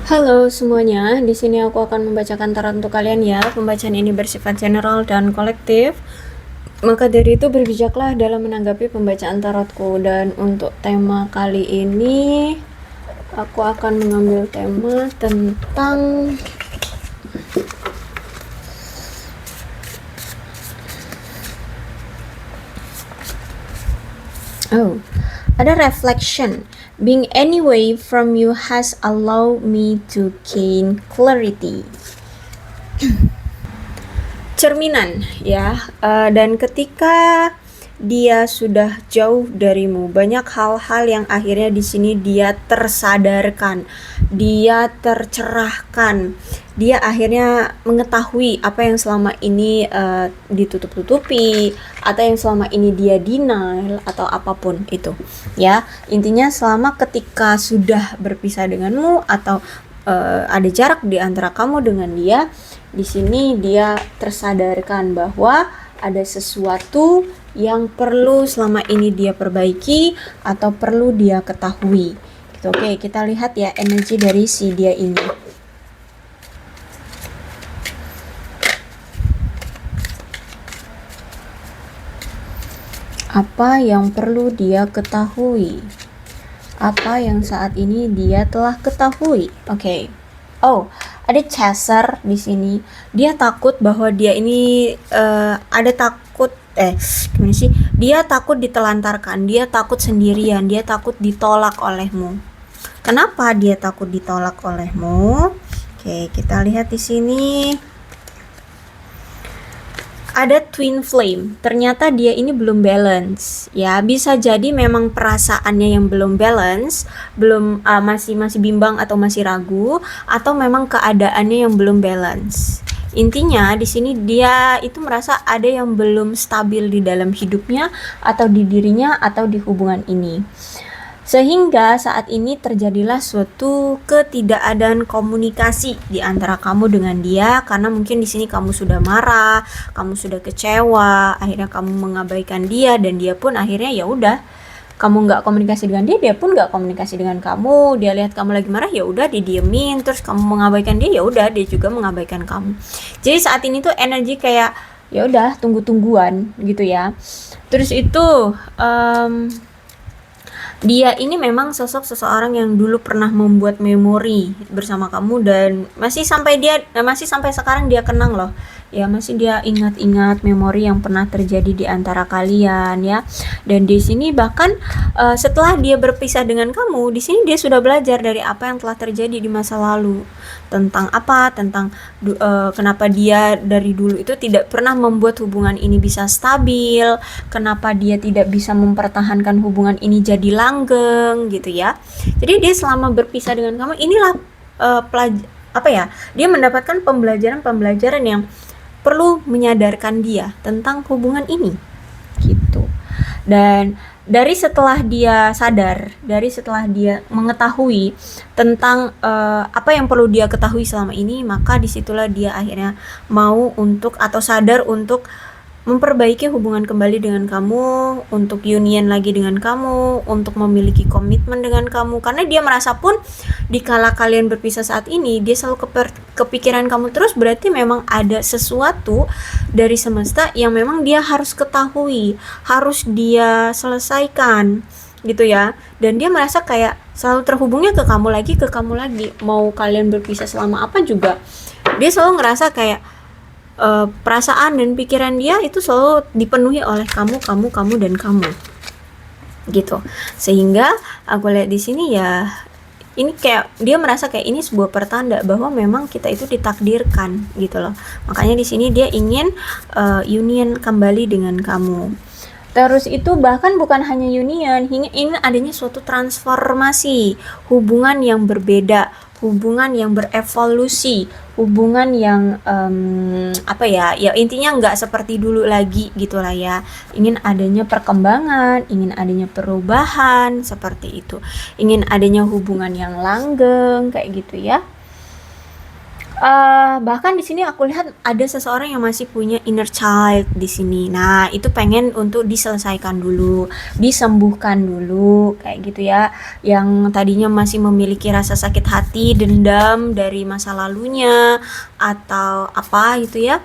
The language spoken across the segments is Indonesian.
Halo semuanya, di sini aku akan membacakan tarot untuk kalian ya. Pembacaan ini bersifat general dan kolektif. Maka dari itu berbijaklah dalam menanggapi pembacaan tarotku. Dan untuk tema kali ini, aku akan mengambil tema tentang ada reflection. Being anyway from you has allowed me to gain clarity. Cerminan ya, dan ketika dia sudah jauh darimu, banyak hal-hal yang akhirnya di sini dia tersadarkan, dia tercerahkan, dia akhirnya mengetahui apa yang selama ini ditutup-tutupi atau yang selama ini dia denial atau apapun itu ya. Intinya selama ketika sudah berpisah denganmu atau ada jarak di antara kamu dengan dia, di sini dia tersadarkan bahwa ada sesuatu yang perlu selama ini dia perbaiki atau perlu dia ketahui. Gitu. Oke, kita lihat ya energi dari si dia ini. Apa yang perlu dia ketahui? Apa yang saat ini dia telah ketahui? Oke. Ada chaser di sini. Dia takut bahwa dia ini ada takut gimana sih? Dia takut ditelantarkan, dia takut sendirian, dia takut ditolak olehmu. Kenapa dia takut ditolak olehmu? Oke, kita lihat di sini. Ada twin flame. Ternyata dia ini belum balance. Ya, bisa jadi memang perasaannya yang belum balance, belum masih bimbang atau masih ragu, atau memang keadaannya yang belum balance. Intinya di sini dia itu merasa ada yang belum stabil di dalam hidupnya atau di dirinya atau di hubungan ini. Sehingga saat ini terjadilah suatu ketidakadaan komunikasi di antara kamu dengan dia, karena mungkin di sini kamu sudah marah, kamu sudah kecewa, akhirnya kamu mengabaikan dia dan dia pun akhirnya ya udah, kamu nggak komunikasi dengan dia, dia pun nggak komunikasi dengan kamu. Dia lihat kamu lagi marah, ya udah didiemin, terus kamu mengabaikan dia, ya udah dia juga mengabaikan kamu. Jadi saat ini tuh energi kayak ya udah tunggu-tungguan gitu ya. Terus itu dia ini memang sosok seseorang yang dulu pernah membuat memori bersama kamu dan masih sampai sekarang dia kenang loh. Ya, masih dia ingat-ingat memori yang pernah terjadi di antara kalian ya. Dan di sini bahkan setelah dia berpisah dengan kamu, di sini dia sudah belajar dari apa yang telah terjadi di masa lalu. Tentang apa? Tentang kenapa dia dari dulu itu tidak pernah membuat hubungan ini bisa stabil, kenapa dia tidak bisa mempertahankan hubungan ini jadi langgeng gitu ya. Jadi dia selama berpisah dengan kamu inilah dia mendapatkan pembelajaran yang perlu menyadarkan dia tentang hubungan ini gitu. Dan dari setelah dia sadar, dari setelah dia mengetahui tentang apa yang perlu dia ketahui selama ini, maka disitulah dia akhirnya mau untuk atau sadar untuk memperbaiki hubungan kembali dengan kamu, untuk union lagi dengan kamu, untuk memiliki komitmen dengan kamu. Karena dia merasa pun dikala kalian berpisah saat ini, dia selalu kepikiran kamu terus, berarti memang ada sesuatu dari semesta yang memang dia harus ketahui, harus dia selesaikan gitu ya. Dan dia merasa kayak selalu terhubungnya ke kamu lagi, mau kalian berpisah selama apa juga, dia selalu ngerasa kayak perasaan dan pikiran dia itu selalu dipenuhi oleh kamu dan kamu gitu. Sehingga aku lihat di sini ya, ini kayak dia merasa kayak ini sebuah pertanda bahwa memang kita itu ditakdirkan gitu loh. Makanya di sini dia ingin union kembali dengan kamu. Terus itu bahkan bukan hanya union, hingga ini adanya suatu transformasi, hubungan yang berbeda, hubungan yang berevolusi, hubungan yang ya intinya nggak seperti dulu lagi gitulah ya. Ingin adanya perkembangan, ingin adanya perubahan seperti itu, ingin adanya hubungan yang langgeng kayak gitu ya. Bahkan di sini aku lihat ada seseorang yang masih punya inner child di sini. Nah, itu pengen untuk diselesaikan dulu, disembuhkan dulu, kayak gitu ya. Yang tadinya masih memiliki rasa sakit hati, dendam dari masa lalunya, atau apa gitu ya.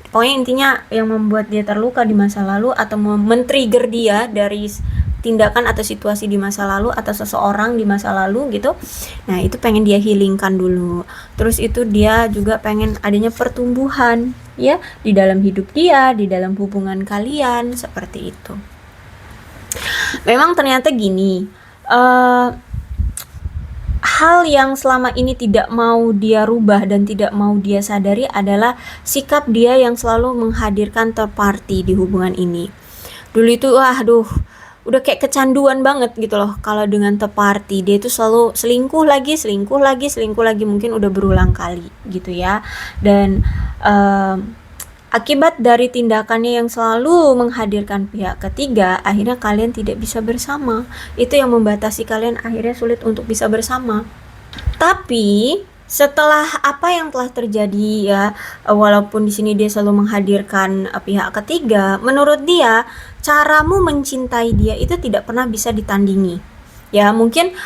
Pokoknya intinya yang membuat dia terluka di masa lalu atau men-trigger dia dari tindakan atau situasi di masa lalu atau seseorang di masa lalu gitu. Nah, itu pengen dia healingkan dulu. Terus itu dia juga pengen adanya pertumbuhan ya di dalam hidup dia, di dalam hubungan kalian seperti itu. Memang ternyata gini, hal yang selama ini tidak mau dia rubah dan tidak mau dia sadari adalah sikap dia yang selalu menghadirkan third party di hubungan ini. Dulu itu udah kayak kecanduan banget gitu loh kalau dengan third party. Dia itu selalu selingkuh lagi, mungkin udah berulang kali gitu ya. Dan akibat dari tindakannya yang selalu menghadirkan pihak ketiga, akhirnya kalian tidak bisa bersama. Itu yang membatasi kalian akhirnya sulit untuk bisa bersama. Tapi setelah apa yang telah terjadi ya, walaupun di sini dia selalu menghadirkan pihak ketiga, menurut dia caramu mencintai dia itu tidak pernah bisa ditandingi. Ya mungkin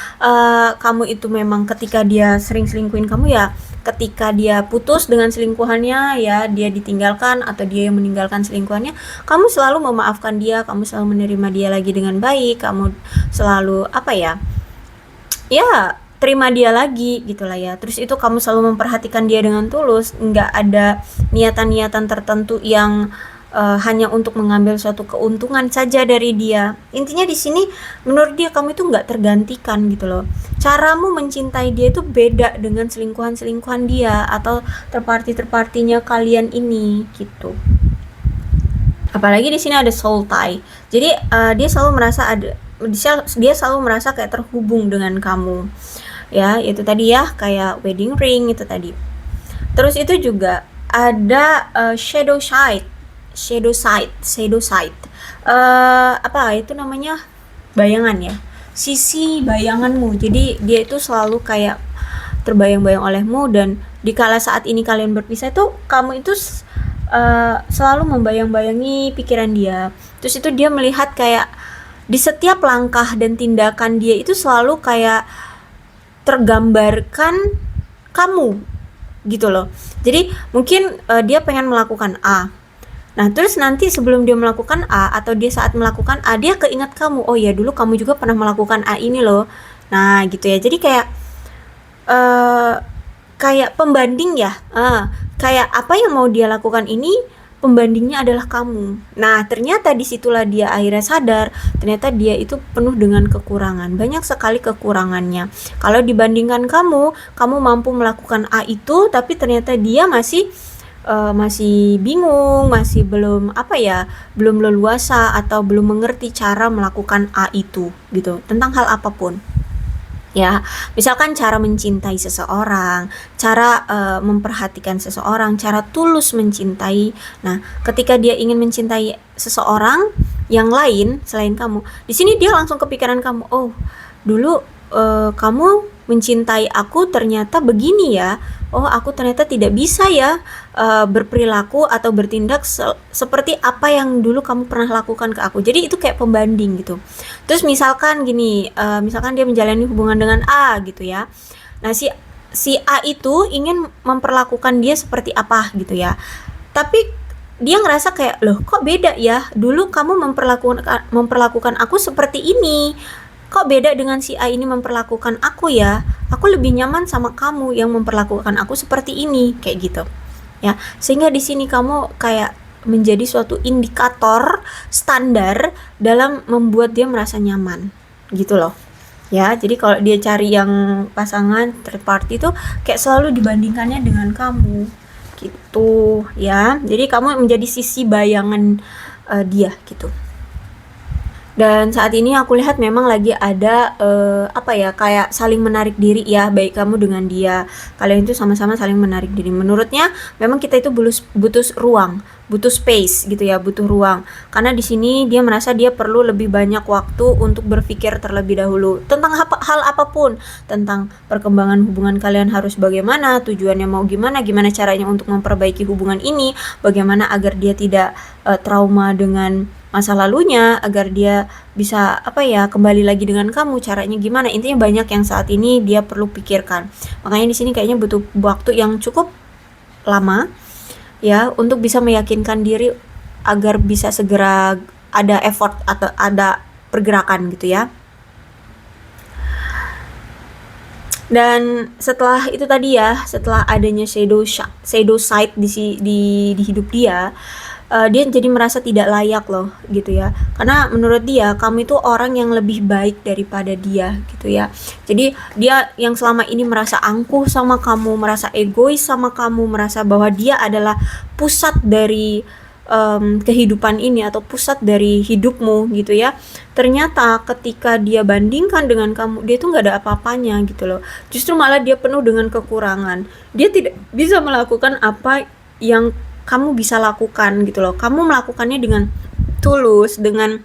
kamu itu memang ketika dia sering selingkuhin kamu ya, ketika dia putus dengan selingkuhannya ya, dia ditinggalkan atau dia yang meninggalkan selingkuhannya, kamu selalu memaafkan dia, kamu selalu menerima dia lagi dengan baik, kamu selalu ya terima dia lagi gitulah ya. Terus itu kamu selalu memperhatikan dia dengan tulus, nggak ada niatan-niatan tertentu yang hanya untuk mengambil suatu keuntungan saja dari dia. Intinya di sini menurut dia kamu itu nggak tergantikan gitu loh. Caramu mencintai dia itu beda dengan selingkuhan dia atau terparti-terpartinya kalian ini gitu. Apalagi di sini ada soul tie. Jadi dia selalu merasa kayak terhubung dengan kamu. Ya, itu tadi ya kayak wedding ring itu tadi. Terus itu juga ada shadow side. Apa itu namanya? Bayangan ya. Sisi bayanganmu. Jadi dia itu selalu kayak terbayang-bayang olehmu, dan dikala saat ini kalian berpisah itu kamu itu selalu membayang-bayangi pikiran dia. Terus itu dia melihat kayak di setiap langkah dan tindakan dia itu selalu kayak tergambarkan kamu gitu loh. Jadi mungkin dia pengen melakukan A. Nah, terus nanti sebelum dia melakukan A atau dia saat melakukan A, dia keingat kamu. Oh ya, dulu kamu juga pernah melakukan A ini loh. Nah, gitu ya. Jadi kayak pembanding ya. Kayak apa yang mau dia lakukan ini, pembandingnya adalah kamu. Nah, ternyata disitulah dia akhirnya sadar, ternyata dia itu penuh dengan kekurangan. Banyak sekali kekurangannya. Kalau dibandingkan kamu mampu melakukan A itu, tapi ternyata dia masih bingung, masih belum belum leluasa atau belum mengerti cara melakukan A itu gitu, tentang hal apapun. Ya, misalkan cara mencintai seseorang, cara memperhatikan seseorang, cara tulus mencintai. Nah, ketika dia ingin mencintai seseorang yang lain selain kamu, di sini dia langsung kepikiran kamu. Oh, dulu kamu mencintai aku ternyata begini ya. Oh, aku ternyata tidak bisa ya berperilaku atau bertindak seperti apa yang dulu kamu pernah lakukan ke aku. Jadi itu kayak pembanding gitu. Terus misalkan gini, misalkan dia menjalani hubungan dengan A gitu ya. Nah, si A itu ingin memperlakukan dia seperti apa gitu ya. Tapi dia ngerasa kayak, loh kok beda ya, dulu kamu memperlakukan aku seperti ini, kok beda dengan si A ini memperlakukan aku ya, aku lebih nyaman sama kamu yang memperlakukan aku seperti ini, kayak gitu ya. Sehingga di sini kamu kayak menjadi suatu indikator standar dalam membuat dia merasa nyaman gitu loh ya. Jadi kalau dia cari yang pasangan third party tuh kayak selalu dibandingkannya dengan kamu gitu ya. Jadi kamu menjadi sisi bayangan dia gitu. Dan saat ini aku lihat memang lagi ada apa ya, kayak saling menarik diri ya, baik kamu dengan dia. Kalian itu sama-sama saling menarik diri. Menurutnya memang kita itu butuh ruang, butuh space gitu ya, butuh ruang. Karena di sini dia merasa dia perlu lebih banyak waktu untuk berpikir terlebih dahulu tentang hal apapun, tentang perkembangan hubungan kalian harus bagaimana, tujuannya mau gimana, gimana caranya untuk memperbaiki hubungan ini, bagaimana agar dia tidak trauma dengan masa lalunya, agar dia bisa apa ya, kembali lagi dengan kamu, caranya gimana. Intinya banyak yang saat ini dia perlu pikirkan. Makanya di sini kayaknya butuh waktu yang cukup lama ya untuk bisa meyakinkan diri agar bisa segera ada effort atau ada pergerakan gitu ya. Dan setelah itu tadi ya, setelah adanya shadow side di hidup dia, dia jadi merasa tidak layak loh gitu ya, karena menurut dia kamu itu orang yang lebih baik daripada dia gitu ya. Jadi dia yang selama ini merasa angkuh sama kamu, merasa egois sama kamu, merasa bahwa dia adalah pusat dari kehidupan ini atau pusat dari hidupmu gitu ya. Ternyata ketika dia bandingkan dengan kamu, dia tuh nggak ada apa-apanya gitu loh. Justru malah dia penuh dengan kekurangan. Dia tidak bisa melakukan apa yang kamu bisa lakukan gitu loh. Kamu melakukannya dengan tulus, dengan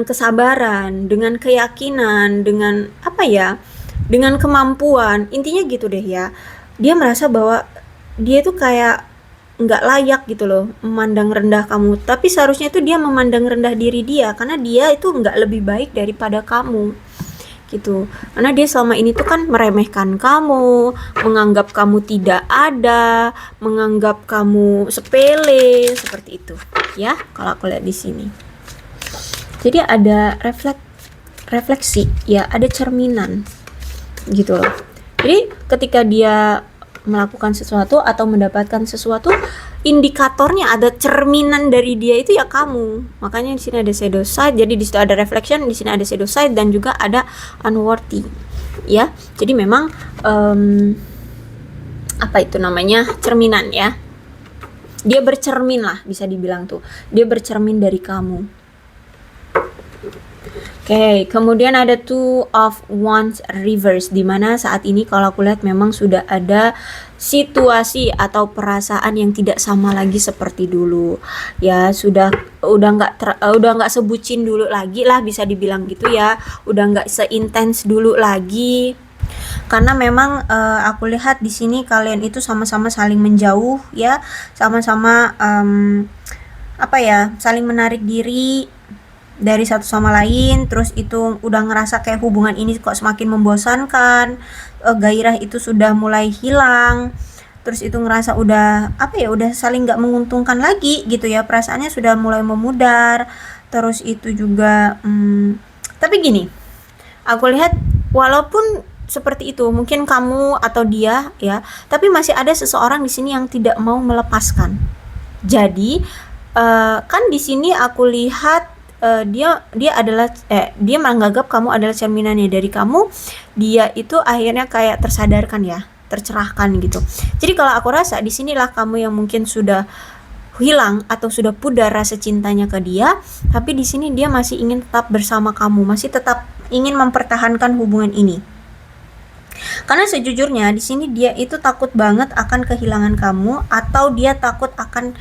kesabaran, dengan keyakinan, dengan apa ya, dengan kemampuan. Intinya gitu deh ya. Dia merasa bahwa dia tuh kayak nggak layak gitu loh memandang rendah kamu, tapi seharusnya itu dia memandang rendah diri dia, karena dia itu nggak lebih baik daripada kamu gitu. Karena dia selama ini tuh kan meremehkan kamu, menganggap kamu tidak ada, menganggap kamu sepele seperti itu ya, kalau aku lihat di sini. Jadi ada refleksi ya, ada cerminan gitu loh. Jadi ketika dia melakukan sesuatu atau mendapatkan sesuatu, indikatornya ada cerminan dari dia itu ya kamu. Makanya di sini ada shadow side, jadi di situ ada reflection, di sini ada shadow side, dan juga ada unworthy ya. Jadi memang apa itu namanya, cerminan ya. Dia bercermin lah, bisa dibilang tuh dia bercermin dari kamu. Oke, kemudian ada two of wands reverse, dimana saat ini kalau aku lihat memang sudah ada situasi atau perasaan yang tidak sama lagi seperti dulu ya. Udah nggak sebucin dulu lagi lah, bisa dibilang gitu ya. Udah nggak seintens dulu lagi, karena memang aku lihat di sini kalian itu sama-sama saling menjauh ya, sama-sama apa ya, saling menarik diri dari satu sama lain. Terus itu udah ngerasa kayak hubungan ini kok semakin membosankan, gairah itu sudah mulai hilang. Terus itu ngerasa udah apa ya, udah saling nggak menguntungkan lagi gitu ya, perasaannya sudah mulai memudar. Terus itu juga tapi gini, aku lihat walaupun seperti itu mungkin kamu atau dia ya, tapi masih ada seseorang di sini yang tidak mau melepaskan. Jadi kan di sini aku lihat dia adalah dia menganggap kamu adalah cerminannya dari kamu. Dia itu akhirnya kayak tersadarkan ya, tercerahkan gitu. Jadi kalau aku rasa di sinilah kamu yang mungkin sudah hilang atau sudah pudar rasa cintanya ke dia, tapi di sini dia masih ingin tetap bersama kamu, masih tetap ingin mempertahankan hubungan ini. Karena sejujurnya di sini dia itu takut banget akan kehilangan kamu, atau dia takut akan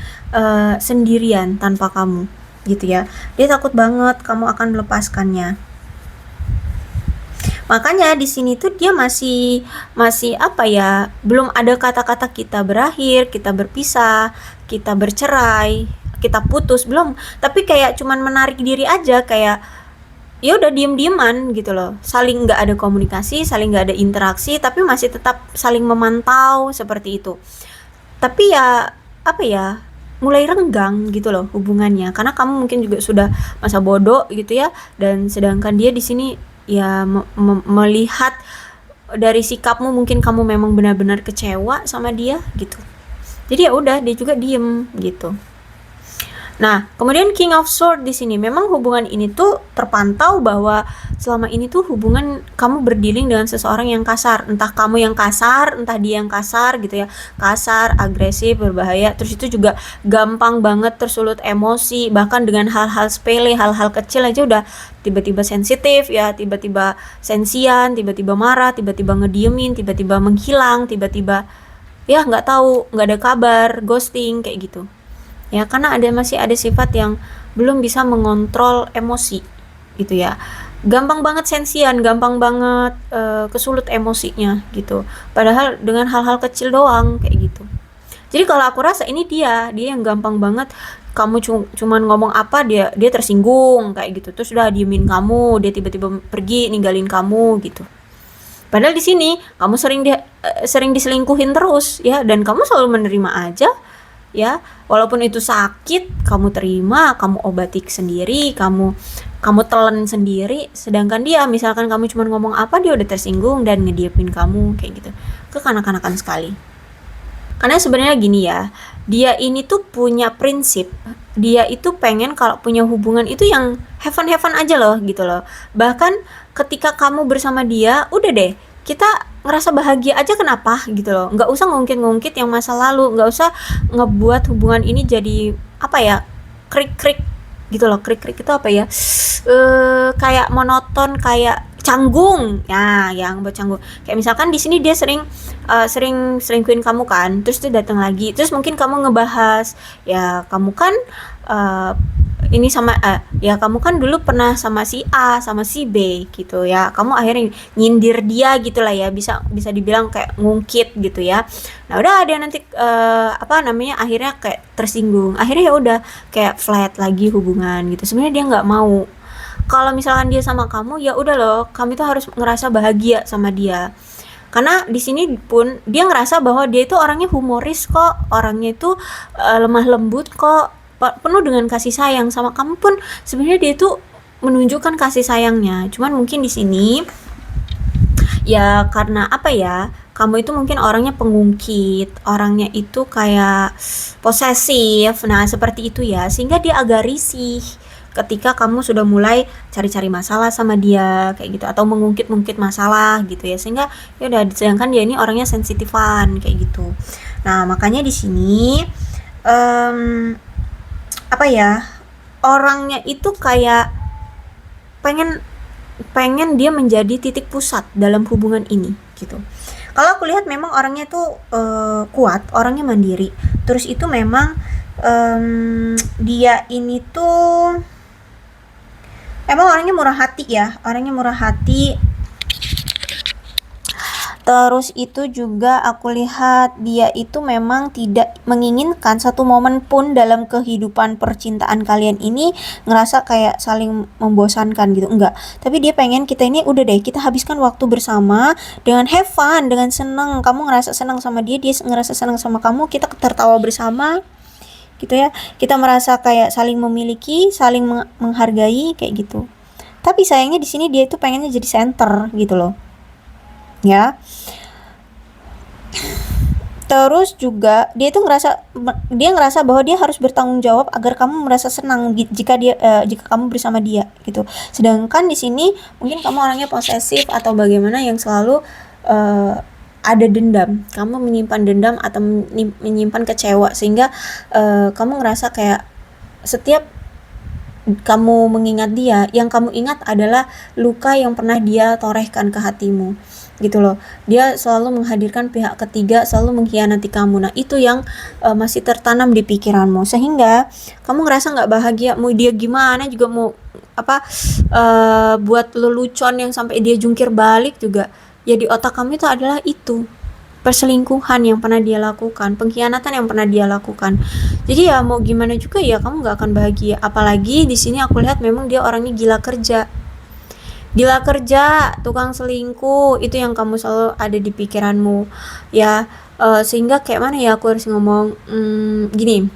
sendirian tanpa kamu gitu ya. Dia takut banget kamu akan melepaskannya. Makanya di sini tuh dia masih apa ya, belum ada kata-kata kita berakhir, kita berpisah, kita bercerai, kita putus, belum. Tapi kayak cuman menarik diri aja, kayak ya udah diem-dieman gitu loh. Saling nggak ada komunikasi, saling nggak ada interaksi, tapi masih tetap saling memantau seperti itu. Tapi ya apa ya, mulai renggang gitu loh hubungannya, karena kamu mungkin juga sudah masa bodoh gitu ya, dan sedangkan dia di sini ya melihat dari sikapmu mungkin kamu memang benar-benar kecewa sama dia gitu. Jadi ya udah, dia juga diem gitu. Nah, kemudian King of Sword di sini memang hubungan ini tuh terpantau bahwa selama ini tuh hubungan kamu berdealing dengan seseorang yang kasar, entah kamu yang kasar, entah dia yang kasar gitu ya. Kasar, agresif, berbahaya, terus itu juga gampang banget tersulut emosi, bahkan dengan hal-hal sepele, hal-hal kecil aja udah tiba-tiba sensitif ya, tiba-tiba sensian, tiba-tiba marah, tiba-tiba ngediemin, tiba-tiba menghilang, tiba-tiba ya nggak tahu, nggak ada kabar, ghosting kayak gitu ya, karena masih ada sifat yang belum bisa mengontrol emosi gitu ya, gampang banget sensian, gampang banget kesulut emosinya gitu, padahal dengan hal-hal kecil doang kayak gitu. Jadi kalau aku rasa ini dia yang gampang banget, kamu cuman ngomong apa dia dia tersinggung kayak gitu, terus udah diemin kamu, dia tiba-tiba pergi ninggalin kamu gitu. Padahal di sini kamu sering diselingkuhin terus ya, dan kamu selalu menerima aja ya, walaupun itu sakit kamu terima, kamu obati sendiri, kamu kamu telan sendiri, sedangkan dia misalkan kamu cuma ngomong apa dia udah tersinggung dan ngediepin kamu kayak gitu. Kekanak-kanakan sekali. Karena sebenarnya gini ya, dia ini tuh punya prinsip, dia itu pengen kalau punya hubungan itu yang have fun aja loh gitu loh. Bahkan ketika kamu bersama dia, udah deh, kita ngerasa bahagia aja, kenapa gitu loh, nggak usah ngungkit-ngungkit yang masa lalu, nggak usah ngebuat hubungan ini jadi apa ya, krik-krik gitu loh. Krik-krik itu apa ya, kayak monoton, kayak canggung ya, yang buat canggung. Kayak misalkan di sini dia sering selingkuhin kamu kan, terus dia datang lagi, terus mungkin kamu ngebahas ya, kamu kan uh, ini sama ya kamu kan dulu pernah sama si A sama si B gitu ya, kamu akhirnya nyindir dia gitulah ya, bisa bisa dibilang kayak ngungkit gitu ya. Nah udah dia nanti apa namanya, akhirnya kayak tersinggung, akhirnya ya udah kayak flat lagi hubungan gitu. Sebenarnya dia nggak mau kalau misalkan dia sama kamu, ya udah loh, kamu itu harus ngerasa bahagia sama dia, karena di sini pun dia ngerasa bahwa dia itu orangnya humoris kok, orangnya itu lemah lembut kok, penuh dengan kasih sayang sama kamu pun. Sebenarnya dia itu menunjukkan kasih sayangnya, cuman mungkin di sini ya karena apa ya, kamu itu mungkin orangnya pengungkit, orangnya itu kayak posesif, nah seperti itu ya, sehingga dia agak risih ketika kamu sudah mulai cari-cari masalah sama dia kayak gitu, atau mengungkit-ungkit masalah gitu ya, sehingga ya udah, sedangkan dia ini orangnya sensitifan kayak gitu. Nah makanya di sini em, apa ya, orangnya itu kayak pengen pengen dia menjadi titik pusat dalam hubungan ini gitu. Kalau aku lihat memang orangnya tuh kuat, orangnya mandiri. Terus itu memang dia ini tuh emang orangnya murah hati ya, orangnya murah hati. Terus itu juga aku lihat dia itu memang tidak menginginkan satu momen pun dalam kehidupan percintaan kalian ini ngerasa kayak saling membosankan gitu, enggak. Tapi dia pengen kita ini udah deh, kita habiskan waktu bersama dengan have fun, dengan senang. Kamu ngerasa senang sama dia, dia ngerasa senang sama kamu, kita tertawa bersama gitu ya. Kita merasa kayak saling memiliki, saling menghargai kayak gitu. Tapi sayangnya di sini dia itu pengennya jadi center gitu loh. Ya. Terus juga dia ngerasa bahwa dia harus bertanggung jawab agar kamu merasa senang jika kamu bersama dia gitu. Sedangkan di sini mungkin kamu orangnya posesif atau bagaimana, yang selalu ada dendam. Kamu menyimpan dendam atau menyimpan kecewa, sehingga kamu ngerasa kayak setiap kamu mengingat dia, yang kamu ingat adalah luka yang pernah dia torehkan ke hatimu gitu loh. Dia selalu menghadirkan pihak ketiga, selalu mengkhianati kamu. Nah itu yang masih tertanam di pikiranmu, sehingga kamu ngerasa nggak bahagia. Mau dia gimana juga, mau apa buat lelucon yang sampai dia jungkir balik juga, ya di otak kamu itu adalah itu perselingkuhan yang pernah dia lakukan, pengkhianatan yang pernah dia lakukan. Jadi ya mau gimana juga ya kamu nggak akan bahagia. Apalagi di sini aku lihat memang dia orangnya gila kerja, tukang selingkuh, itu yang kamu selalu ada di pikiranmu ya. Sehingga kayak mana ya, aku harus ngomong gini,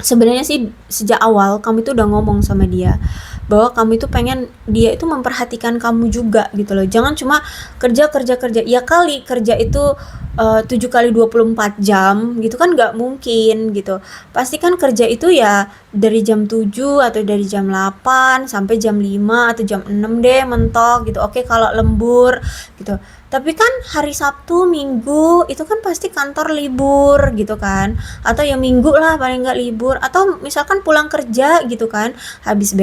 sebenarnya sih sejak awal kamu itu udah ngomong sama dia bahwa kamu itu pengen dia itu memperhatikan kamu juga gitu loh. Jangan cuma kerja kerja kerja. Ya kali kerja itu 7 kali 24 jam gitu kan nggak mungkin gitu. Pasti kan kerja itu ya dari jam 7 atau dari jam 8 sampai jam 5 atau jam 6 deh mentok gitu. Oke kalau lembur gitu. Tapi kan hari Sabtu, Minggu itu kan pasti kantor libur gitu kan. Atau ya Minggu lah paling nggak libur. Atau misalkan pulang kerja gitu kan. Habis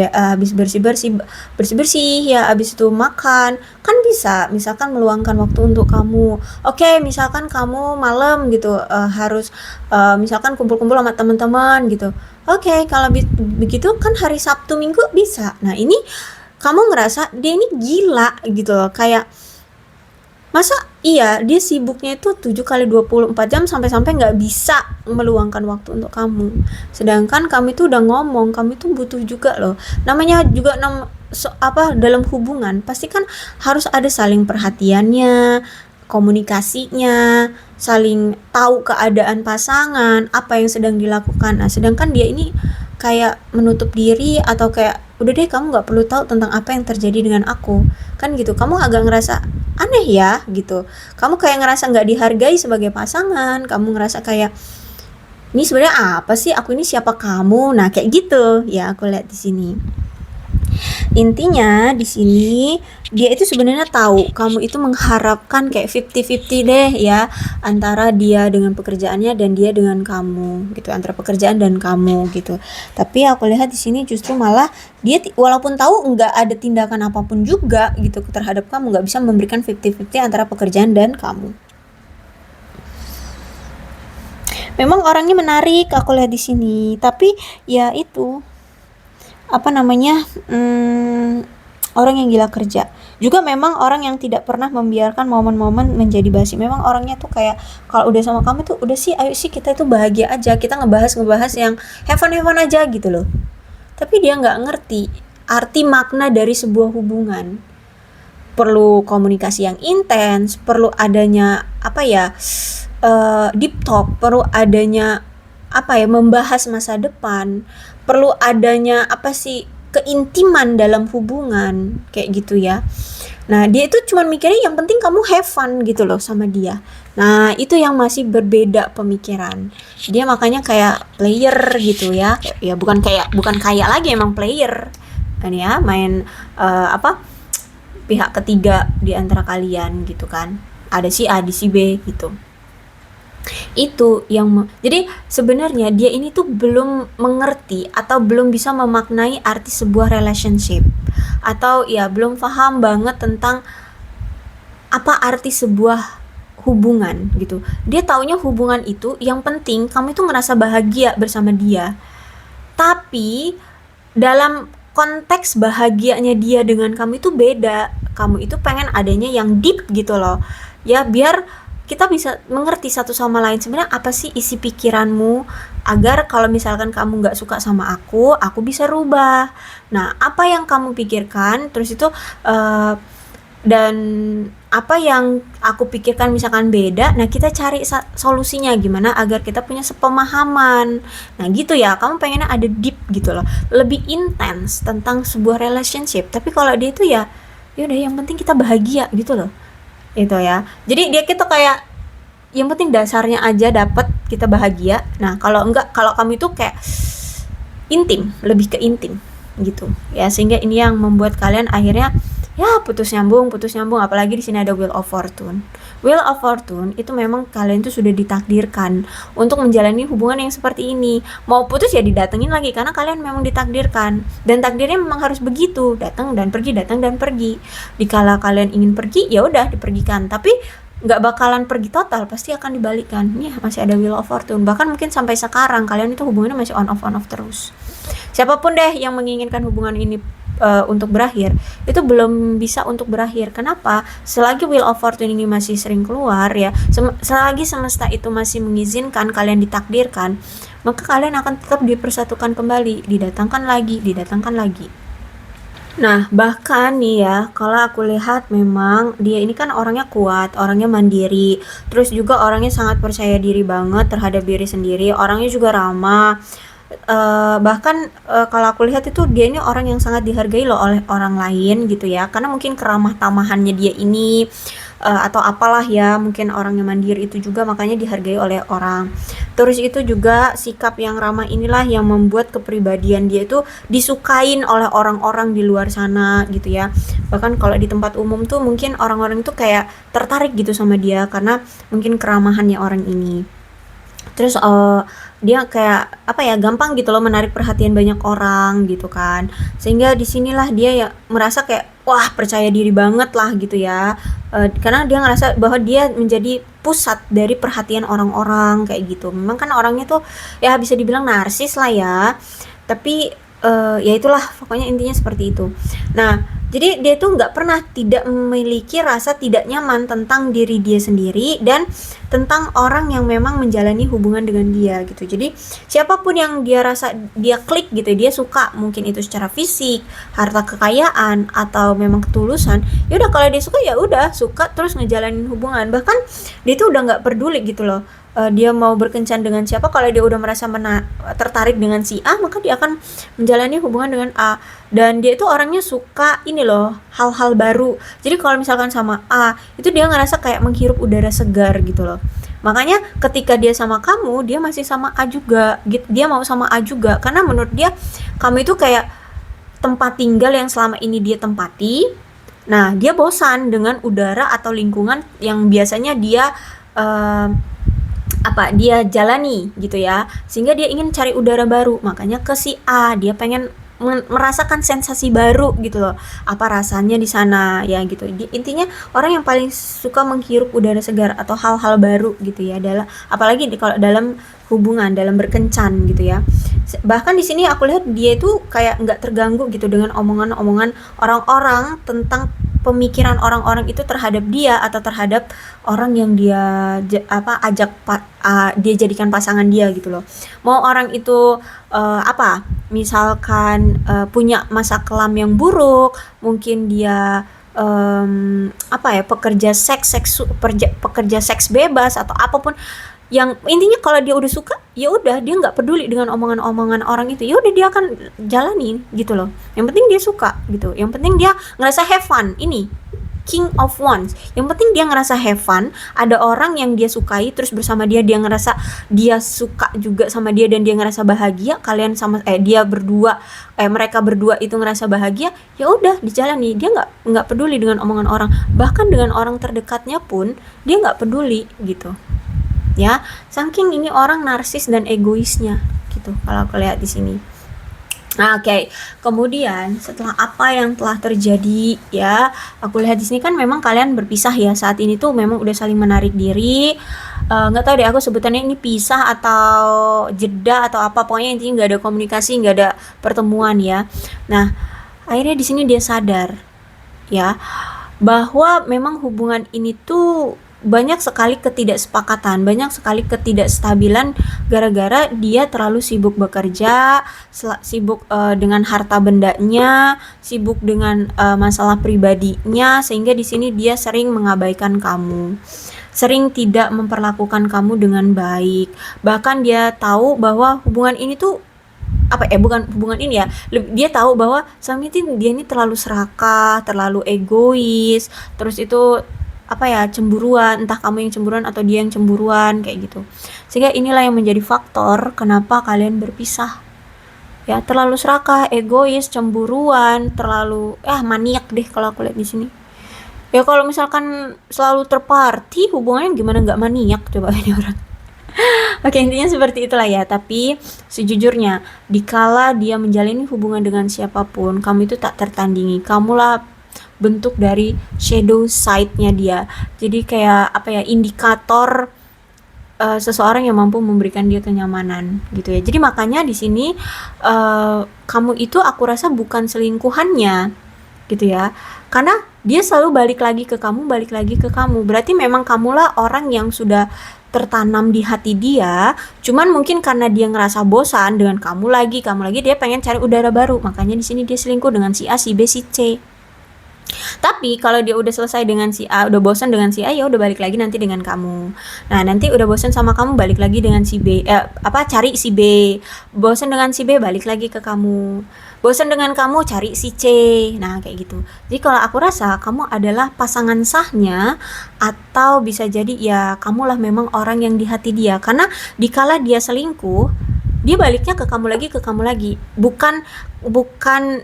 bersih-bersih ya, habis itu makan. Kan bisa misalkan meluangkan waktu untuk kamu. Oke, misalkan kamu malam gitu harus misalkan kumpul-kumpul sama teman-teman gitu. Oke, kalau begitu kan hari Sabtu Minggu bisa. Nah, ini kamu ngerasa dia ini gila gitu loh. Kayak masa iya dia sibuknya itu 7 kali 24 jam sampai-sampai nggak bisa meluangkan waktu untuk kamu. Sedangkan kamu itu udah ngomong, kamu itu butuh juga loh. Namanya juga dalam hubungan pasti kan harus ada saling perhatiannya, komunikasinya, saling tahu keadaan pasangan, apa yang sedang dilakukan. Nah, sedangkan dia ini kayak menutup diri atau kayak udah deh kamu nggak perlu tahu tentang apa yang terjadi dengan aku kan gitu. Kamu agak ngerasa aneh ya gitu. Kamu kayak ngerasa nggak dihargai sebagai pasangan. Kamu ngerasa kayak ini sebenarnya apa sih, aku ini siapa kamu, nah kayak gitu ya aku lihat di sini. Intinya di sini dia itu sebenarnya tahu kamu itu mengharapkan kayak 50-50 deh ya, antara dia dengan pekerjaannya dan dia dengan kamu gitu, antara pekerjaan dan kamu gitu. Tapi aku lihat di sini justru malah dia walaupun tahu nggak ada tindakan apapun juga gitu terhadap kamu, nggak bisa memberikan 50-50 antara pekerjaan dan kamu. Memang orangnya menarik aku lihat di sini, tapi ya itu apa namanya orang yang gila kerja juga. Memang orang yang tidak pernah membiarkan momen-momen menjadi basi. Memang orangnya tuh kayak kalau udah sama kamu tuh udah sih, ayo sih kita itu bahagia aja, kita ngebahas yang have fun aja gitu loh. Tapi dia nggak ngerti arti makna dari sebuah hubungan. Perlu komunikasi yang intens, perlu adanya deep talk, perlu adanya membahas masa depan, perlu adanya keintiman dalam hubungan kayak gitu ya. Nah, dia itu cuma mikirnya yang penting kamu have fun gitu loh sama dia. Nah, itu yang masih berbeda pemikiran. Dia makanya kayak player gitu ya. Ya bukan kayak lagi, emang player. Kan ya, main pihak ketiga di antara kalian gitu kan. Ada si A, di si B gitu. Itu yang jadi sebenarnya dia ini tuh belum mengerti atau belum bisa memaknai arti sebuah relationship, atau ya belum paham banget tentang apa arti sebuah hubungan gitu. Dia taunya hubungan itu yang penting kamu itu ngerasa bahagia bersama dia. Tapi dalam konteks bahagianya dia dengan kamu itu beda. Kamu itu pengen adanya yang deep gitu loh. Ya biar kita bisa mengerti satu sama lain sebenarnya apa sih isi pikiranmu, agar kalau misalkan kamu nggak suka sama aku bisa rubah. Nah, apa yang kamu pikirkan, terus itu dan apa yang aku pikirkan misalkan beda, nah kita cari solusinya gimana agar kita punya sepemahaman. Nah gitu ya, kamu pengennya ada deep gitu loh, lebih intens tentang sebuah relationship. Tapi kalau dia itu ya udah yang penting kita bahagia gitu loh. Itu ya, jadi dia gitu kayak yang penting dasarnya aja dapet, kita bahagia. Nah kalau enggak, kalau kamu itu kayak intim, lebih ke intim gitu ya, sehingga ini yang membuat kalian akhirnya ya putus nyambung. Apalagi di sini ada Wheel of Fortune. Wheel of Fortune itu memang kalian tuh sudah ditakdirkan untuk menjalani hubungan yang seperti ini. Mau putus ya didatengin lagi, karena kalian memang ditakdirkan, dan takdirnya memang harus begitu, datang dan pergi. Dikala kalian ingin pergi ya udah dipergikan, tapi nggak bakalan pergi total, pasti akan dibalikkan. Masih ada Wheel of Fortune. Bahkan mungkin sampai sekarang kalian itu hubungannya masih on off terus. Siapapun deh yang menginginkan hubungan ini untuk berakhir, itu belum bisa untuk berakhir. Kenapa? Selagi Wheel of Fortune ini masih sering keluar ya, selagi semesta itu masih mengizinkan kalian ditakdirkan, maka kalian akan tetap dipersatukan kembali, didatangkan lagi. Nah, bahkan nih ya, kalau aku lihat memang dia ini kan orangnya kuat, orangnya mandiri, terus juga orangnya sangat percaya diri banget terhadap diri sendiri, orangnya juga ramah, bahkan kalau aku lihat itu dia ini orang yang sangat dihargai loh oleh orang lain gitu ya, karena mungkin keramah tamahannya dia ini, atau apalah ya, mungkin orang yang mandiri itu juga makanya dihargai oleh orang. Terus itu juga sikap yang ramah inilah yang membuat kepribadian dia itu disukain oleh orang-orang di luar sana gitu ya. Bahkan kalau di tempat umum tuh mungkin orang-orang itu kayak tertarik gitu sama dia karena mungkin keramahannya orang ini. Terus dia kayak apa ya, gampang gitu loh menarik perhatian banyak orang gitu kan, sehingga disinilah dia ya merasa kayak wah percaya diri banget lah gitu ya. Karena dia ngerasa bahwa dia menjadi pusat dari perhatian orang-orang kayak gitu. Memang kan orangnya tuh ya bisa dibilang narsis lah ya, tapi ya itulah pokoknya intinya seperti itu. Nah, jadi dia tuh nggak pernah tidak memiliki rasa tidak nyaman tentang diri dia sendiri dan tentang orang yang memang menjalani hubungan dengan dia gitu. Jadi siapapun yang dia rasa dia klik gitu, dia suka, mungkin itu secara fisik, harta kekayaan atau memang ketulusan, ya udah kalau dia suka ya udah suka terus ngejalanin hubungan. Bahkan dia tuh udah nggak peduli gitu loh. Dia mau berkencan dengan siapa, kalau dia udah merasa tertarik dengan si A, maka dia akan menjalani hubungan dengan A. Dan dia itu orangnya suka ini loh, hal-hal baru. Jadi kalau misalkan sama A, itu dia ngerasa kayak menghirup udara segar gitu loh. Makanya ketika dia sama kamu, dia masih sama A juga. Dia mau sama A juga karena menurut dia kamu itu kayak tempat tinggal yang selama ini dia tempati. Nah, dia bosan dengan udara atau lingkungan yang biasanya dia dia jalani gitu ya, sehingga dia ingin cari udara baru. Makanya ke si A, dia pengen merasakan sensasi baru gitu loh, apa rasanya di sana ya gitu. Intinya orang yang paling suka menghirup udara segar atau hal-hal baru gitu ya, dalam apalagi kalau dalam hubungan, dalam berkencan gitu ya. Bahkan di sini aku lihat dia itu kayak nggak terganggu gitu dengan omongan-omongan orang-orang tentang pemikiran orang-orang itu terhadap dia atau terhadap orang yang dia dia jadikan pasangan dia gitu loh. Mau orang itu misalkan punya masa kelam yang buruk, mungkin dia pekerja seks bebas atau apapun, yang intinya kalau dia udah suka ya udah dia nggak peduli dengan omongan-omongan orang itu, ya udah dia akan jalanin gitu loh. Yang penting dia suka gitu, yang penting dia ngerasa have fun. Ini King of Wands, yang penting dia ngerasa have fun, ada orang yang dia sukai terus bersama dia, dia ngerasa dia suka juga sama dia dan dia ngerasa bahagia, mereka berdua itu ngerasa bahagia, ya udah dijalani. Dia nggak peduli dengan omongan orang, bahkan dengan orang terdekatnya pun dia nggak peduli gitu ya. Saking ini orang narsis dan egoisnya gitu kalau aku lihat di sini. Nah, oke. Kemudian setelah apa yang telah terjadi ya, aku lihat di sini kan memang kalian berpisah ya. Saat ini tuh memang udah saling menarik diri. Nggak tahu deh aku sebutannya ini pisah atau jeda atau apa. Pokoknya intinya nggak ada komunikasi, nggak ada pertemuan ya. Nah, akhirnya di sini dia sadar ya bahwa memang hubungan ini tuh banyak sekali ketidaksepakatan, banyak sekali ketidakstabilan gara-gara dia terlalu sibuk bekerja, sibuk dengan harta bendanya, sibuk dengan masalah pribadinya, sehingga di sini dia sering mengabaikan kamu, sering tidak memperlakukan kamu dengan baik. Bahkan dia tahu bahwa hubungan ini tuh bukan hubungan ini ya, dia tahu bahwa suami dia ini terlalu serakah, terlalu egois, terus itu cemburuan, entah kamu yang cemburuan atau dia yang cemburuan kayak gitu. Sehingga inilah yang menjadi faktor kenapa kalian berpisah ya. Terlalu serakah, egois, cemburuan, terlalu maniak deh kalau aku lihat di sini ya. Kalau misalkan selalu terparty, hubungannya gimana nggak maniak coba ini orang. Oke, intinya seperti itulah ya. Tapi sejujurnya dikala dia menjalani hubungan dengan siapapun, kamu itu tak tertandingi. Kamulah bentuk dari shadow side-nya dia. Jadi kayak indikator seseorang yang mampu memberikan dia kenyamanan gitu ya. Jadi makanya di sini kamu itu aku rasa bukan selingkuhannya gitu ya. Karena dia selalu balik lagi ke kamu. Berarti memang kamulah orang yang sudah tertanam di hati dia. Cuman mungkin karena dia ngerasa bosan dengan kamu lagi, dia pengen cari udara baru. Makanya di sini dia selingkuh dengan si A, si B, si C. Tapi kalau dia udah selesai dengan si A, udah bosan dengan si A, ya udah balik lagi nanti dengan kamu. Nah, nanti udah bosan sama kamu, balik lagi dengan si B, cari si B. Bosan dengan si B, balik lagi ke kamu. Bosan dengan kamu, cari si C. Nah, kayak gitu. Jadi kalau aku rasa kamu adalah pasangan sahnya, atau bisa jadi ya kamulah memang orang yang di hati dia. Karena dikala dia selingkuh, dia baliknya ke kamu lagi, bukan bukan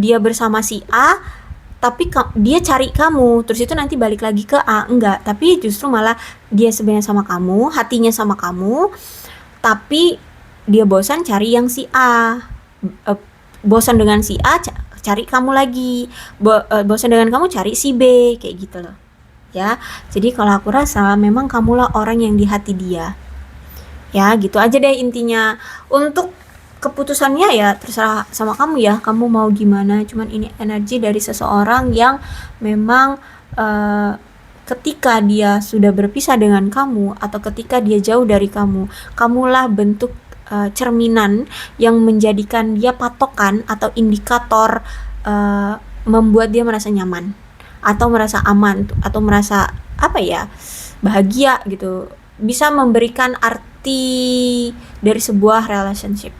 dia bersama si A tapi dia cari kamu, terus itu nanti balik lagi ke A, enggak, tapi justru malah dia sebenarnya sama kamu, hatinya sama kamu, tapi dia bosan cari yang si A. Bosan dengan si A, cari kamu lagi. Bosan dengan kamu, cari si B, kayak gitu loh ya. Jadi kalau aku rasa memang kamulah orang yang di hati dia ya, gitu aja deh intinya. Untuk keputusannya ya terserah sama kamu ya, kamu mau gimana. Cuman ini energi dari seseorang yang memang ketika dia sudah berpisah dengan kamu, atau ketika dia jauh dari kamu, kamulah bentuk cerminan yang menjadikan dia patokan atau indikator, membuat dia merasa nyaman atau merasa aman atau merasa apa ya, bahagia gitu, bisa memberikan arti dari sebuah relationship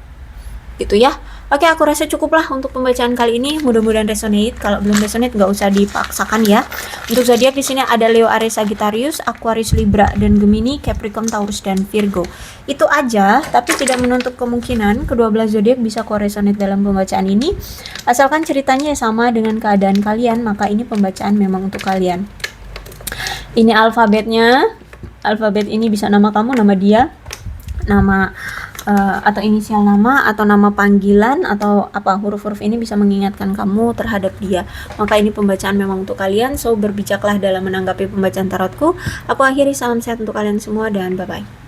gitu ya. Oke, aku rasa cukuplah untuk pembacaan kali ini. Mudah-mudahan resonate. Kalau belum resonate nggak usah dipaksakan ya. Untuk zodiak di sini ada Leo, Aries, Sagittarius, Aquarius, Libra, dan Gemini, Capricorn, Taurus, dan Virgo. Itu aja, tapi tidak menutup kemungkinan kedua belas zodiak bisa koresonate dalam pembacaan ini. Asalkan ceritanya sama dengan keadaan kalian, maka ini pembacaan memang untuk kalian. Ini alfabetnya. Alfabet ini bisa nama kamu, nama dia, nama atau inisial nama, atau nama panggilan, atau apa, huruf-huruf ini bisa mengingatkan kamu terhadap dia. Maka ini pembacaan memang untuk kalian. So berbijaklah dalam menanggapi pembacaan tarotku. Aku akhiri, salam sehat untuk kalian semua dan bye-bye.